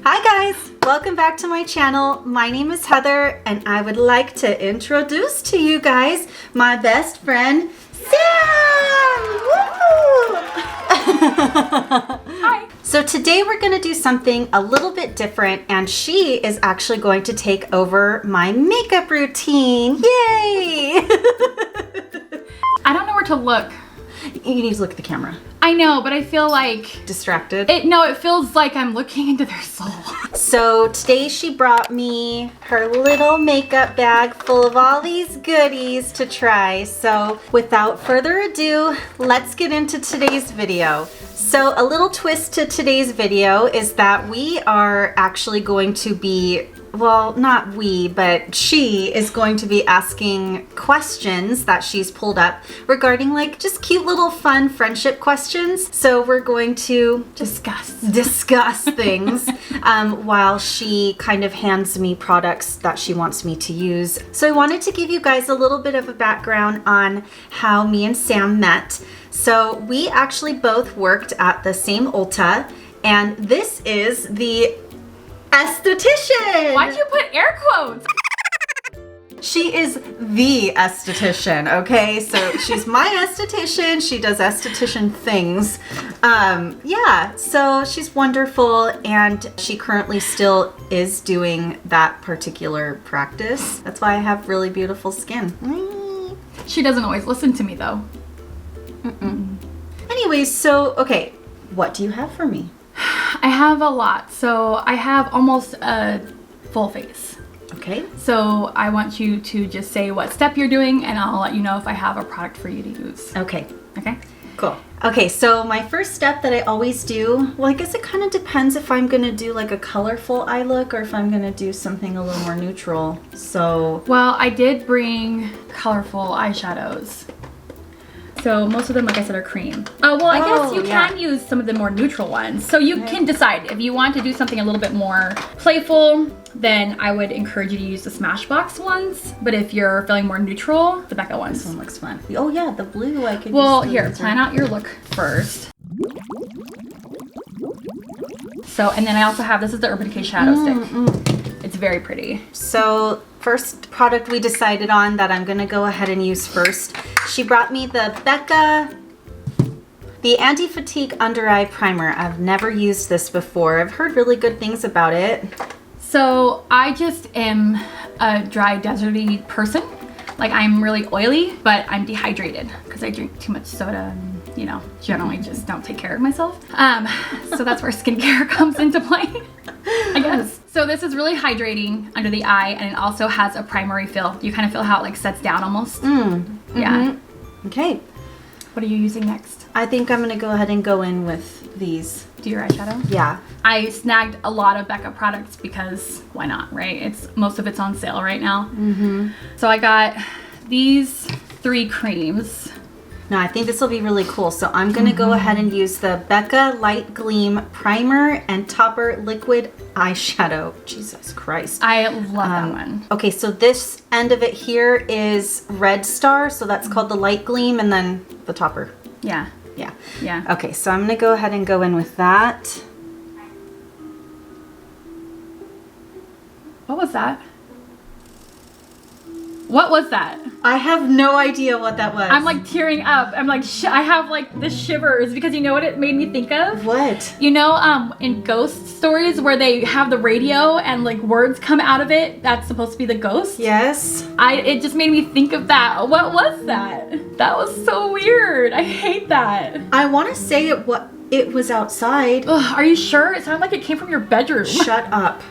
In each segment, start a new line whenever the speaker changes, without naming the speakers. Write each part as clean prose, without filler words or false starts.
Hi guys, welcome back to my channel. My name is Heather and I would like to introduce to you guys my best friend, Sam! Woo!
Hi.
So today we're going to do something a little bit different and she is actually going to take over my makeup routine. Yay!
I don't know where to look.
You need to look at the camera.
I know, but I feel like...
Distracted?
It feels like I'm looking into their soul.
So today she brought me her little makeup bag full of all these goodies to try. So without further ado, let's get into today's video. So a little twist to today's video is that we are actually going to be, well, not we, but she is going to be asking questions that she's pulled up regarding like just cute little fun friendship questions. So we're going to
discuss
things while she kind of hands me products that she wants me to use. So I wanted to give you guys a little bit of a background on how me and Sam met. So we actually both worked at the same Ulta, and this is the esthetician.
Why'd you put air quotes?
She is the esthetician, okay? So she's my esthetician. She does esthetician things. Yeah, so she's wonderful and she currently still is doing that particular practice. That's why I have really beautiful skin.
She doesn't always listen to me though.
Anyways, so, okay, what do you have for me?
I have a lot. So I have almost a full face.
Okay.
So I want you to just say what step you're doing and I'll let you know if I have a product for you to use.
Okay.
Okay?
Cool. Okay, so my first step that I always do, well, I guess it kind of depends if I'm going to do like a colorful eye look or if I'm going to do something a little more neutral. So,
well, I did bring colorful eyeshadows. So most of them, like I said, are cream. Well, I guess you can use some of the more neutral ones. So you can decide if you want to do something a little bit more playful, then I would encourage you to use the Smashbox ones. But if you're feeling more neutral, the Becca ones.
This one looks fun. Oh yeah, the blue I could
Well, here, plan out your look first. So, and then I also have, this is the Urban Decay Shadow Stick. It's very pretty.
So first product we decided on that I'm gonna go ahead and use first. She brought me the Becca, the Anti-Fatigue Under Eye Primer. I've never used this before. I've heard really good things about it.
So I just am a dry, deserty person. Like I'm really oily, but I'm dehydrated because I drink too much soda and, you know, generally just don't take care of myself. So that's where skincare comes into play, I guess. So this is really hydrating under the eye and it also has a primary fill. You kind of feel how it like sets down almost. Yeah.
Okay.
What are you using next?
I think I'm gonna go ahead and go in with these.
Do your eyeshadow?
Yeah.
I snagged a lot of Becca products because why not, right? Most of it's on sale right now. So I got these 3 creams.
No, I think this will be really cool. So I'm going to go ahead and use the Becca Light Gleam Primer and Topper Liquid Eyeshadow. Jesus Christ.
I love that one.
Okay, so this end of it here is Red Star. So that's called the Light Gleam and then the Topper.
Yeah.
Yeah.
Yeah.
Okay, so I'm going to go ahead and go in with that.
What was that? What was that?
I have no idea what that was.
I'm like tearing up. I'm like, I have like the shivers because you know what it made me think of?
What?
You know, in ghost stories where they have the radio and like words come out of it, that's supposed to be the ghost?
Yes.
It just made me think of that. What was that? That was so weird. I hate that.
I want to say it was outside.
Ugh, are you sure? It sounded like it came from your bedroom.
Shut up.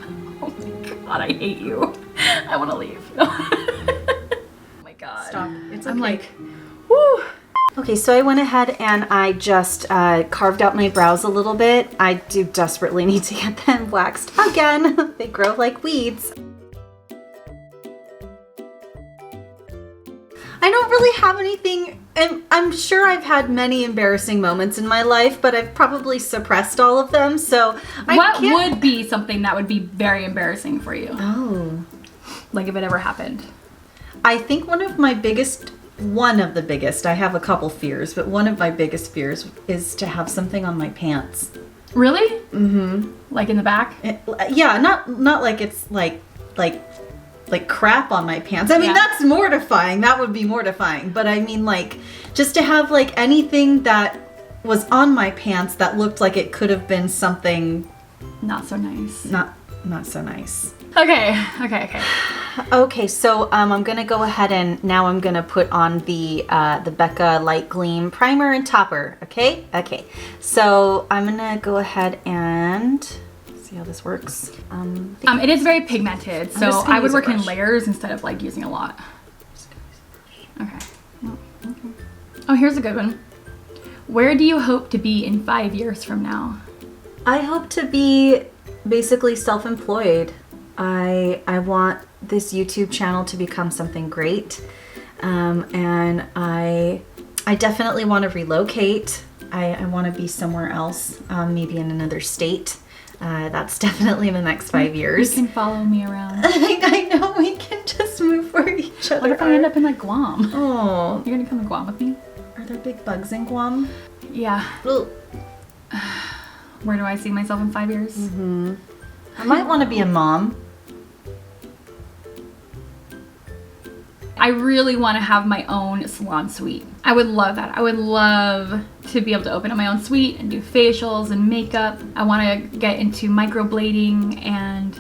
Oh my God, I hate you. I want to leave. Oh my God.
Stop. It's okay.
I'm like, whoo.
Okay, so I went ahead and I just carved out my brows a little bit. I do desperately need to get them waxed again. They grow like weeds. I don't really have anything, and I'm sure I've had many embarrassing moments in my life, but I've probably suppressed all of them, so
What would be something that would be very embarrassing for you?
Oh.
Like if it ever happened?
I think one of the biggest, I have a couple fears, but one of my biggest fears is to have something on my pants.
Really? Mm-hmm. Like in the back?
Yeah, not like it's like crap on my pants. I mean, that's mortifying. That would be mortifying. But I mean, like, just to have like anything that was on my pants that looked like it could have been something
not so nice.
Not so nice.
Okay,
so I'm gonna go ahead and now I'm gonna put on the Becca Light Gleam primer and topper. Okay. So I'm gonna go ahead and see how this works.
It is very pigmented, so I would work in layers instead of like using a lot. Okay. Oh, here's a good one. Where do you hope to be in 5 years from now?
I hope to be basically self-employed. I want this YouTube channel to become something great, and I definitely want to relocate. I want to be somewhere else, maybe in another state. That's definitely in the next 5 years.
You can follow me around.
I know, we can just move where each other
What if I end up in like Guam?
Oh.
You're gonna come to Guam with me?
Are there big bugs in Guam?
Yeah.
Ugh.
Where do I see myself in 5 years?
Mm-hmm. I might want to be a mom.
I really want to have my own salon suite. I would love that. I would love to be able to open up my own suite and do facials and makeup. I want to get into microblading and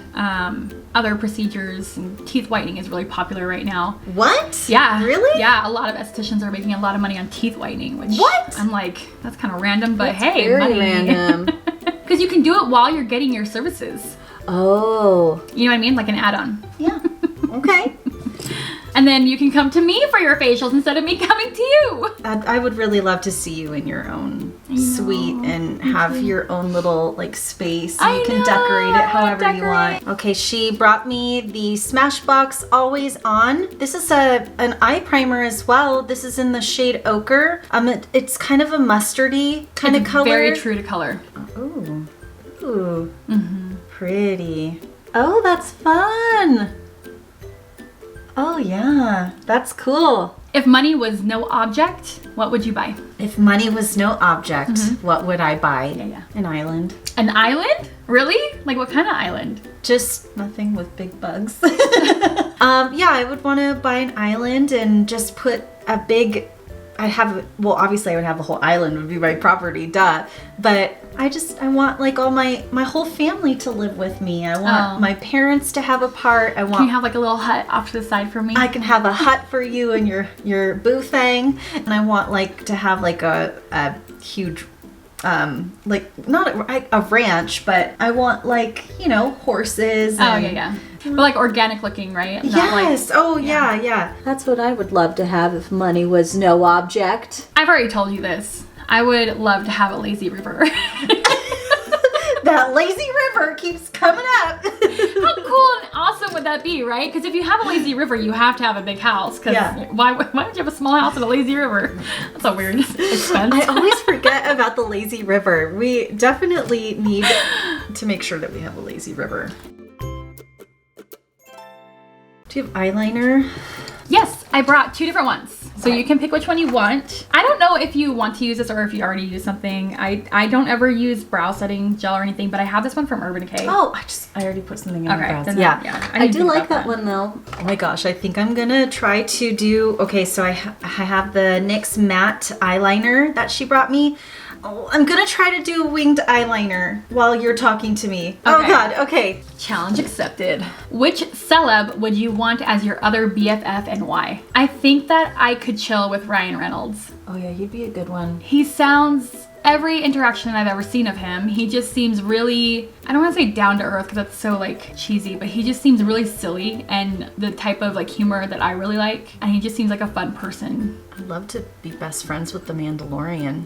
other procedures. And teeth whitening is really popular right now.
What?
Yeah.
Really?
Yeah, a lot of estheticians are making a lot of money on teeth whitening, which
what?
I'm like, that's kind of random, but
that's
hey,
very
money.
Random.
Because you can do it while you're getting your services.
Oh.
You know what I mean? Like an add-on.
Yeah. Okay.
And then you can come to me for your facials instead of me coming to you.
I would really love to see you in your own suite and have your own little like space. And you can decorate it however you want. Okay, she brought me the Smashbox Always On. This is an eye primer as well. This is in the shade Ochre. It's kind of a mustardy kind of color.
Very true to color.
Ooh. Ooh. Mm-hmm. Pretty. Oh, that's fun. Oh yeah, that's cool.
If money was no object, what would you buy?
If money was no object, what would I buy?
Yeah.
An island.
An island? Really? Like what kind of island?
Just nothing with big bugs. Yeah, I would want to buy an island and just put a big, obviously I would have the whole island would be my property, duh. But I want like all my whole family to live with me. I want my parents to have a part.
Can you have like a little hut off to the side for me?
I can have a hut for you and your boo thing. And I want like to have like a huge, like not a ranch, but I want like, horses. And,
yeah. But like organic looking, right?
Yes. Yeah. That's what I would love to have if money was no object.
I've already told you this. I would love to have a lazy river.
That lazy river keeps coming up.
How cool and awesome would that be, right? Because if you have a lazy river, you have to have a big house. Because why would you have a small house and a lazy river? That's a weird expense.
I always forget about the lazy river. We definitely need to make sure that we have a lazy river. Do you have eyeliner?
Yes, I brought 2 different ones. So you can pick which one you want. I don't know if you want to use this or if you already use something. I don't ever use brow setting gel or anything, but I have this one from Urban Decay.
Oh, I already put something in my brows. Yeah.
I
do like that one though. Oh my gosh, I think I'm gonna try to do, okay, so I have the NYX matte eyeliner that she brought me. Oh, I'm gonna try to do a winged eyeliner while you're talking to me. Okay. Oh God, okay.
Challenge accepted. Which celeb would you want as your other BFF and why? I think that I could chill with Ryan Reynolds.
Oh yeah, you'd be a good one.
He sounds, every interaction I've ever seen of him, he just seems really, I don't want to say down to earth because that's so like cheesy, but he just seems really silly and the type of like humor that I really like. And he just seems like a fun person.
I'd love to be best friends with the Mandalorian.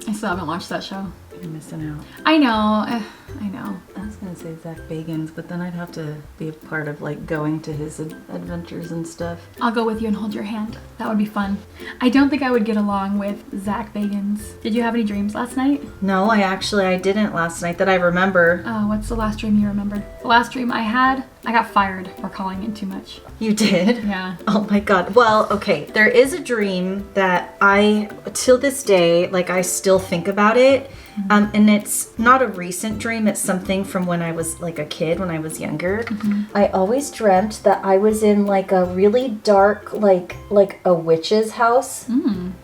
I still haven't watched that show.
You're missing out.
I know. I know.
I was gonna say Zach Bagans, but then I'd have to be a part of like going to his adventures and stuff.
I'll go with you and hold your hand. That would be fun. I don't think I would get along with Zach Bagans. Did you have any dreams last night?
No, I didn't last night that I remember.
Oh, what's the last dream you remember? The last dream I had I got fired for calling in too much.
You did?
Yeah.
Oh my God. Well, okay. There is a dream that till this day, like I still think about it. And it's not a recent dream. It's something from when I was like a kid, when I was younger. I always dreamt that I was in like a really dark, like a witch's house.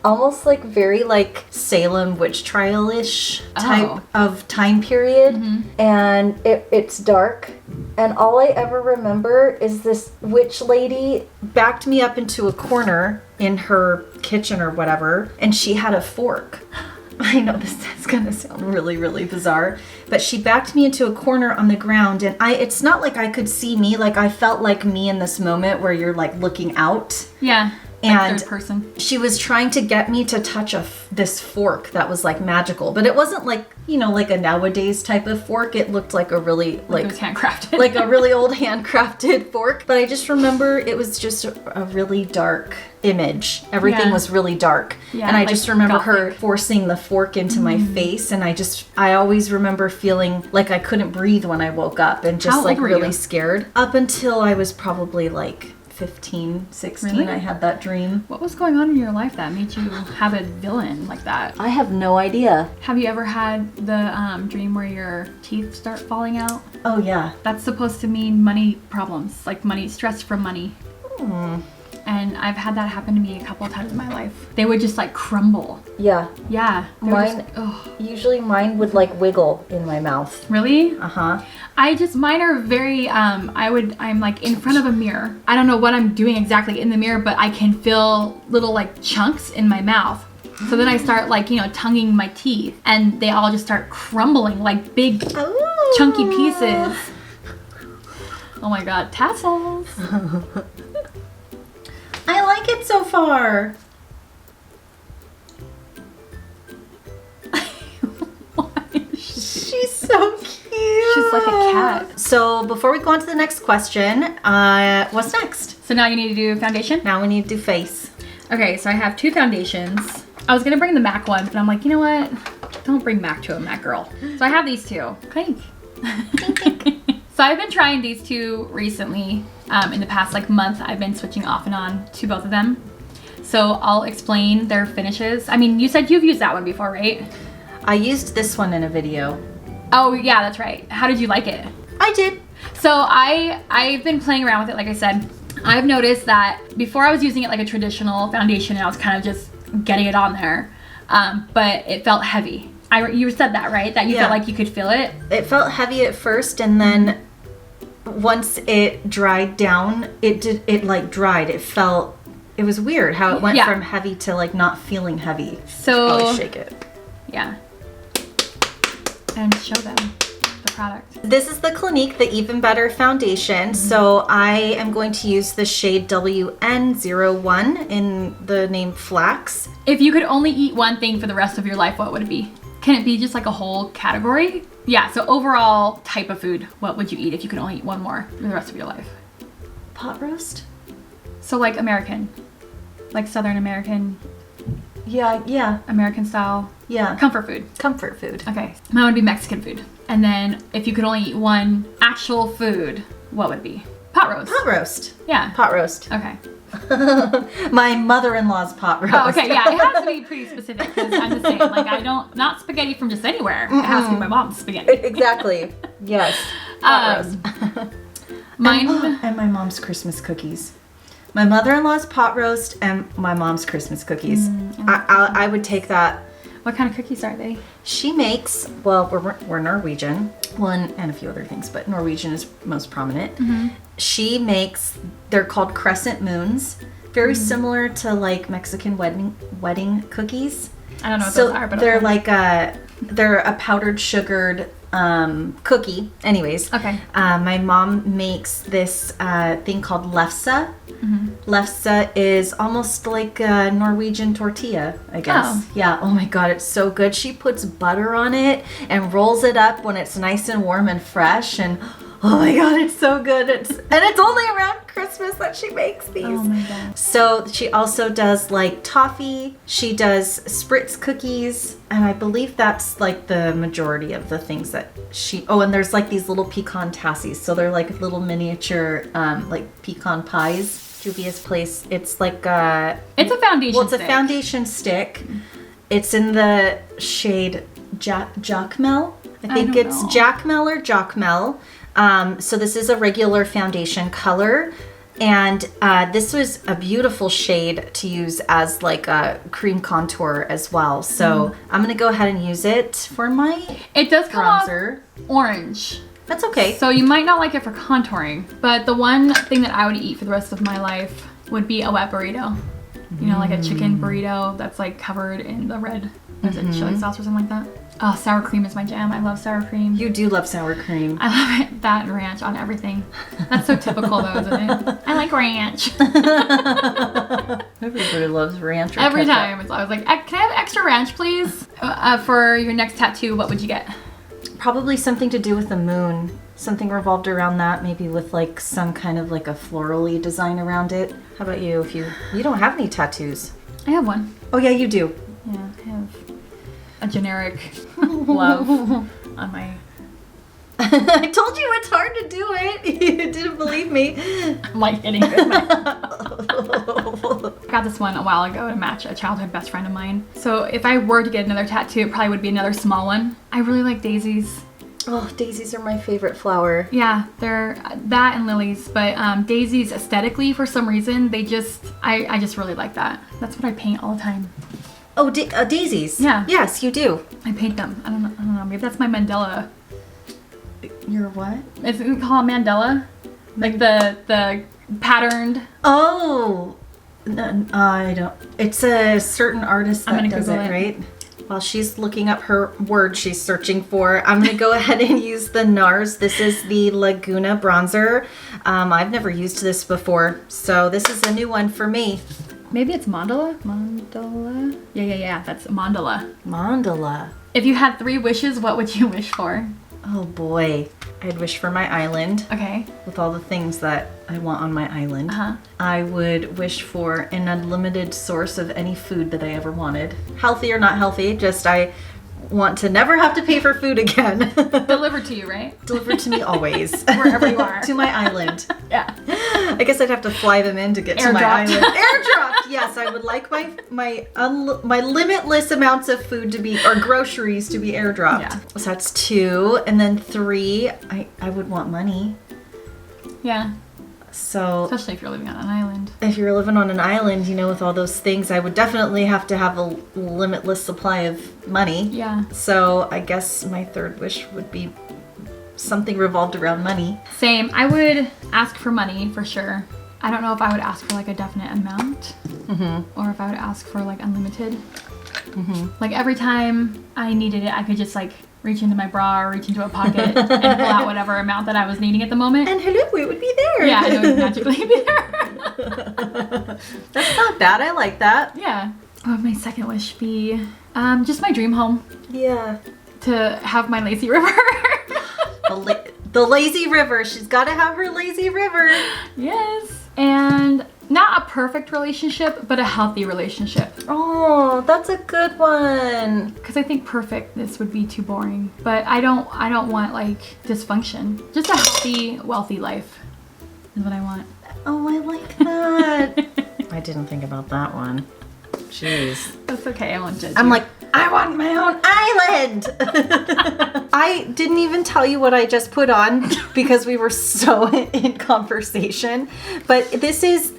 Almost like very like Salem witch trial-ish type of time period. And it's dark. And all I ever remember is this witch lady backed me up into a corner in her kitchen or whatever, and she had a fork. I know this is gonna sound really, really bizarre, but she backed me into a corner on the ground, and it's not like I could see me, like I felt like me in this moment where you're like looking out.
Yeah.
And
third person.
She was trying to get me to touch this fork that was like magical, but it wasn't like, you know, like a nowadays type of fork. It looked like a really like
it was handcrafted.
like a really old handcrafted fork. But I just remember it was just a really dark image. Everything was really dark. Yeah, and I just remember her forcing the fork into my face, and I always remember feeling like I couldn't breathe when I woke up and just like really scared. Up until I was probably like 15, 16, really? I had that dream.
What was going on in your life that made you have a villain like that?
I have no idea.
Have you ever had the dream where your teeth start falling out?
Oh, yeah.
That's supposed to mean money problems, like stress from money. And I've had that happen to me a couple of times in my life. They would just like crumble. Yeah. Yeah.
Usually mine would like wiggle in my mouth.
Really?
Uh-huh.
Mine are very, I'm like in front of a mirror. I don't know what I'm doing exactly in the mirror, but I can feel little like chunks in my mouth. So then I start like, tonguing my teeth, and they all just start crumbling like big chunky pieces. Oh my God, tassels.
I like it so far. She's so cute.
She's like a cat.
So before we go on to the next question, what's next?
So now you need to do foundation?
Now we need to do face.
Okay, so I have 2 foundations. I was gonna bring the MAC ones, but I'm like, you know what? Don't bring MAC to a MAC girl. So I have these 2. Clink. So I've been trying these 2 recently. In the past like month, I've been switching off and on to both of them. So I'll explain their finishes. I mean, you said you've used that one before, right?
I used this one in a video.
Oh yeah, that's right. How did you like it?
I did.
So I've been playing around with it, like I said. I've noticed that before I was using it like a traditional foundation, and I was kind of just getting it on there, but it felt heavy. You said that, right? That you felt like you could feel it? It
felt heavy at first, and then once it dried down, it like dried. It was weird how it went from heavy to like not feeling heavy.
So
probably shake it.
Yeah. And show them the product.
This is the Clinique, the Even Better Foundation. So I am going to use the shade WN01 in the name Flax.
If you could only eat one thing for the rest of your life, what would it be? Can it be just like a whole category? Yeah, so overall type of food, what would you eat if you could only eat one more for the rest of your life?
Pot roast?
So like American, like Southern American.
Yeah.
American style.
Yeah.
Comfort food.
Comfort food.
Okay. Mine would be Mexican food. And then if you could only eat one actual food, what would it be? Pot roast.
Pot roast.
Yeah.
Pot roast.
Okay.
My mother-in-law's pot roast.
Oh, okay. Yeah, it has to be pretty specific because I'm the same. Like not spaghetti from just anywhere. It has to be my mom's spaghetti.
Exactly. Yes. Pot roast.
Mine.
And my mom's Christmas cookies. My mother-in-law's pot roast and my mom's Christmas cookies. I would take that.
What kind of cookies are they?
She makes, well, we're Norwegian, and a few other things, but Norwegian is most prominent. She makes, they're called crescent moons, very similar to like Mexican wedding cookies.
I don't know what those are, but
they're
okay.
They're a powdered sugared cookie. Anyways,
okay.
My mom makes this thing called lefse. Lefse is almost like a Norwegian tortilla, I guess.
Oh.
Yeah. Oh my God, it's so good. She puts butter on it and rolls it up when it's nice and warm and fresh, and Oh my god, it's so good. And it's only around Christmas that she makes these.
Oh my god.
So she also does like toffee. She does spritz cookies. And I believe that's like the majority of the things that she... Oh, and there's like these little pecan tassies. So they're like little miniature like pecan pies. Juvia's Place. It's like
it's a foundation
Well, it's
stick.
a foundation stick. It's in the shade Jacmel. I think
don't
it's
know.
Jacmel or Jacmel. So this is a regular foundation color. And this was a beautiful shade to use as like a cream contour as well. So I'm going to go ahead and use it for my
It does come
bronzer.
off orange.
That's okay.
So you might not like it for contouring, but the one thing that I would eat for the rest of my life would be a wet burrito. You know, like a chicken burrito that's like covered in the red, is it chili sauce or something like that? Oh, sour cream is my jam. I love sour cream.
You do love sour cream.
I love it. That and ranch on everything. That's so typical though, isn't it? I like ranch.
Everybody loves ranch or
Every
ketchup.
time. It's always like, can I have extra ranch, please? For your next tattoo, what would you get?
Probably something to do with the moon. Something revolved around that, maybe with like some kind of like a florally design around it. How about you? If you don't have any tattoos.
I have one.
Oh yeah, you do.
Yeah, I have a generic love on my...
I told you it's hard to do it. You didn't believe me.
I'm like hitting it with my... I got this one a while ago to match a childhood best friend of mine. So if I were to get another tattoo, it probably would be another small one. I really like daisies.
Oh, daisies are my favorite flower.
Yeah, they're that and lilies, but daisies aesthetically, for some reason, they just, I just really like that. That's what I paint all the time.
Oh, daisies.
Yeah.
Yes, you do.
I paint them. I don't know. Maybe that's my mandala.
You're what?
It's called mandala, like the patterned.
Oh, I don't. It's a certain artist
I'm
that
gonna
does it,
Google it.
right? While she's looking up her word she's searching for, I'm going to go ahead and use the NARS. This is the Laguna bronzer. I've never used this before, so this is a new one for me.
Maybe it's mandala. Mandala. Yeah. That's mandala.
Mandala.
If you had 3 wishes, what would you wish for?
Oh boy. I'd wish for my island
Okay.
with all the things that I want on my island.
Uh-huh.
I would wish for an unlimited source of any food that I ever wanted. Healthy or not healthy, just I want to never have to pay for food again.
Delivered to you, right?
Delivered to me always.
Wherever you are.
To my island.
Yeah.
I guess I'd have to fly them in to get to my
Airdropped.
island. Airdropped! Yes, I would like my limitless amounts of food to be, or groceries to be airdropped.
Yeah.
So that's 2. And then 3, I would want money.
Yeah.
So
Especially if you're living on an island.
if you're living on an island, you know, with all those things, I would definitely have to have a limitless supply of money.
Yeah.
So I guess my 3rd wish would be something revolved around money.
Same. I would ask for money for sure. I don't know if I would ask for like a definite amount or if I would ask for like unlimited. Like every time I needed it, I could just like reach into my bra or reach into a pocket and pull out whatever amount that I was needing at the moment.
And hello, it would be there.
Yeah, it would magically be there.
That's not bad. I like that.
Yeah. What would my second wish be? Just my dream home.
Yeah.
To have my lazy river.
The lazy river. She's got to have her lazy river.
Yes. And not a perfect relationship, but a healthy relationship.
Oh, that's a good one.
Because I think perfectness would be too boring. But I don't want like dysfunction. Just a healthy, wealthy life is what I want.
Oh, I like that. I didn't think about that one. Jeez.
That's okay. I won't judge
I'm
you.
like, I want my own island. I didn't even tell you what I just put on because we were so in conversation. But this is,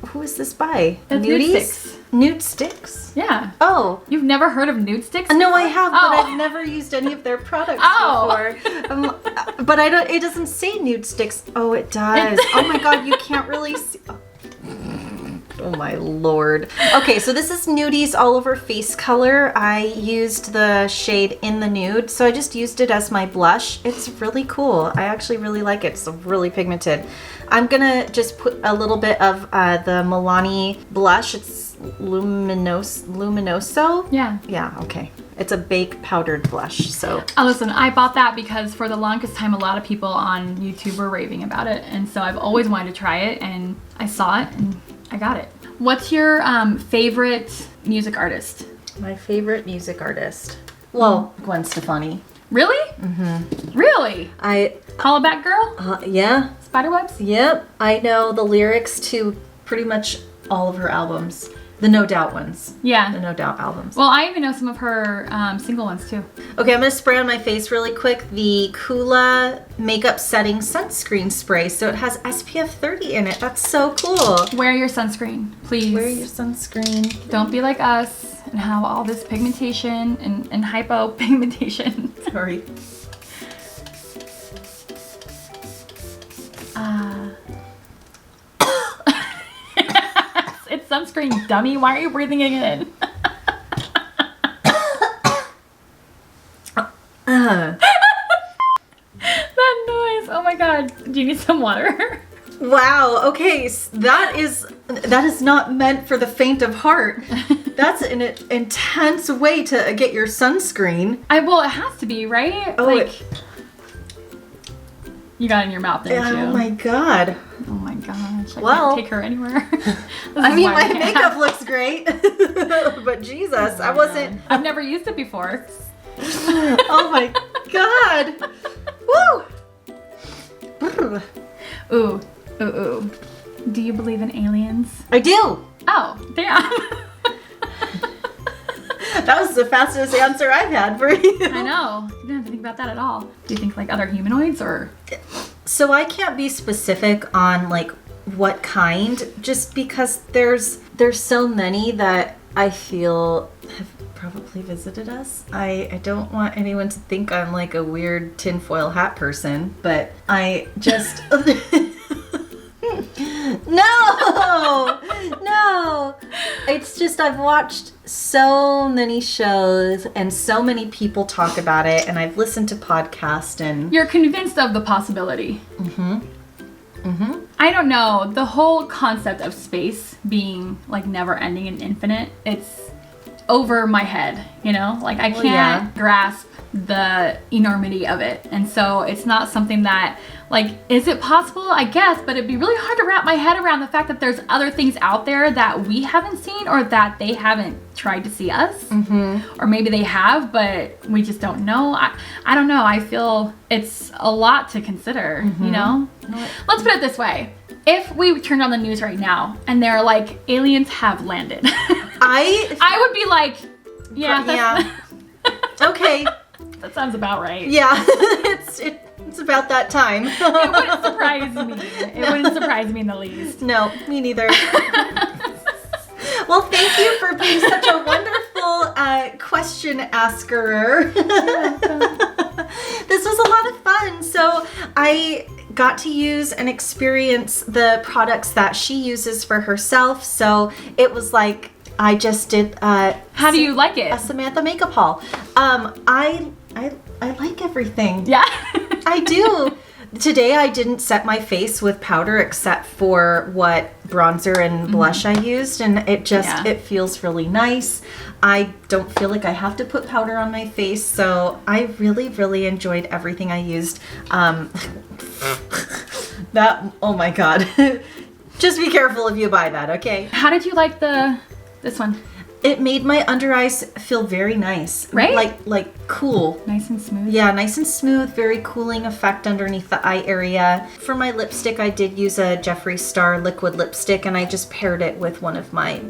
who is this by?
That's
Nudies?
Nude Sticks.
Nude Sticks?
Yeah.
Oh.
You've never heard of Nude Sticks?
No, I have, but
Oh.
I've never used any of their products
Oh.
before. But I don't. It doesn't say Nude Sticks. Oh, it does. Oh my God, you can't really see. Oh my Lord. Okay, so this is Nudies All Over Face Color. I used the shade In the Nude, so I just used it as my blush. It's really cool. I actually really like it. It's really pigmented. I'm gonna just put a little bit of the Milani blush. It's Luminoso.
Yeah.
Yeah, okay. It's a baked powdered blush, so.
Oh, listen, I bought that because for the longest time, a lot of people on YouTube were raving about it. And so I've always wanted to try it, and I saw it and I got it. What's your favorite music artist?
My favorite music artist. Well, Gwen Stefani.
Really? Mm-hmm. Really? Call It Back Girl?
Yeah.
Spiderwebs?
Yep. I know the lyrics to pretty much all of her albums. The No Doubt ones.
Yeah.
The No Doubt albums.
Well, I even know some of her single ones too.
Okay, I'm going to spray on my face really quick the Kula Makeup Setting Sunscreen Spray. So it has SPF 30 in it. That's so cool.
Wear your sunscreen, please.
Wear your sunscreen.
Don't be like us and have all this pigmentation and hypopigmentation.
Sorry.
It's sunscreen, dummy. Why are you breathing it in? That noise. Oh my god. Do you need some water?
Wow. Okay, that is not meant for the faint of heart. That's an intense way to get your sunscreen.
Well, it has to be, right?
Oh,
you got it in your mouth, didn't you?
Oh my god.
Oh my gosh. I
Well,
can't take her anywhere.
I mean, my makeup looks great, but Jesus, I wasn't.
I've never used it before.
Oh my god. Woo.
Ooh, ooh, ooh. Do you believe in aliens?
I do.
Oh, damn.
That was the fastest answer I've had for you.
I know. You didn't have to think about that at all. Do you think like other humanoids or?
So I can't be specific on like what kind, just because there's so many that I feel have probably visited us. I don't want anyone to think I'm like a weird tinfoil hat person, but I just No. It's just I've watched so many shows and so many people talk about it, and I've listened to podcasts and
You're convinced of the possibility. I don't know. The whole concept of space being like never ending and infinite, it's over my head, you know? Like I can't grasp the enormity of it. And so it's not something that like, is it possible? I guess, but it'd be really hard to wrap my head around the fact that there's other things out there that we haven't seen or that they haven't tried to see us. Or maybe they have, but we just don't know. I don't know. I feel it's a lot to consider, you know? Let's put it this way. If we turned on the news right now and they're like, aliens have landed, I would be like, yeah.
Okay.
That sounds about right.
Yeah, it's about that time.
It wouldn't surprise me. It wouldn't surprise me in the least.
No, me neither. Well, thank you for being such a wonderful question asker. This was a lot of fun. So I got to use and experience the products that she uses for herself. So it was like I just did.
How do you like it?
A Samantha makeup haul. I like everything.
Yeah.
I do. Today I didn't set my face with powder except for what bronzer and blush I used, and it just it feels really nice. I don't feel like I have to put powder on my face, so I really enjoyed everything I used. That, oh my god. Just be careful if you buy that, okay?
How did you like this one?
It made my under eyes feel very nice.
Right?
Like cool.
Nice and smooth.
Yeah, nice and smooth, very cooling effect underneath the eye area. For my lipstick, I did use a Jeffree Star liquid lipstick, and I just paired it with one of my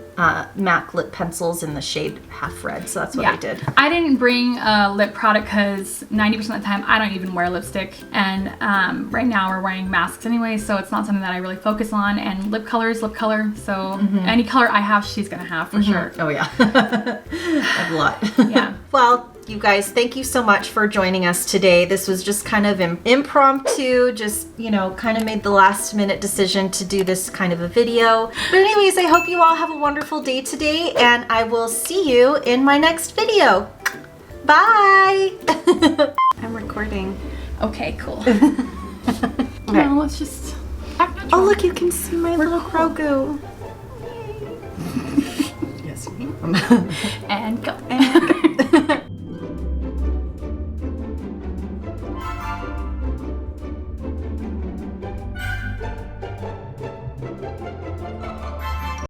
MAC lip pencils in the shade Half Red, so that's what I did.
I didn't bring a lip product because 90% of the time I don't even wear lipstick, and right now we're wearing masks anyway, so it's not something that I really focus on, and lip color is lip color, so any color I have, she's gonna have for sure.
Oh yeah. A lot.
Yeah.
Well, you guys, thank you so much for joining us today. This was just kind of impromptu, just, you know, kind of made the last minute decision to do this kind of a video. But anyways, I hope you all have a wonderful day today, and I will see you in my next video. Bye. I'm recording.
Okay, cool.
Okay.
Well, let's just act natural.
Oh, look, you can see my little Grogu.
And go. And go.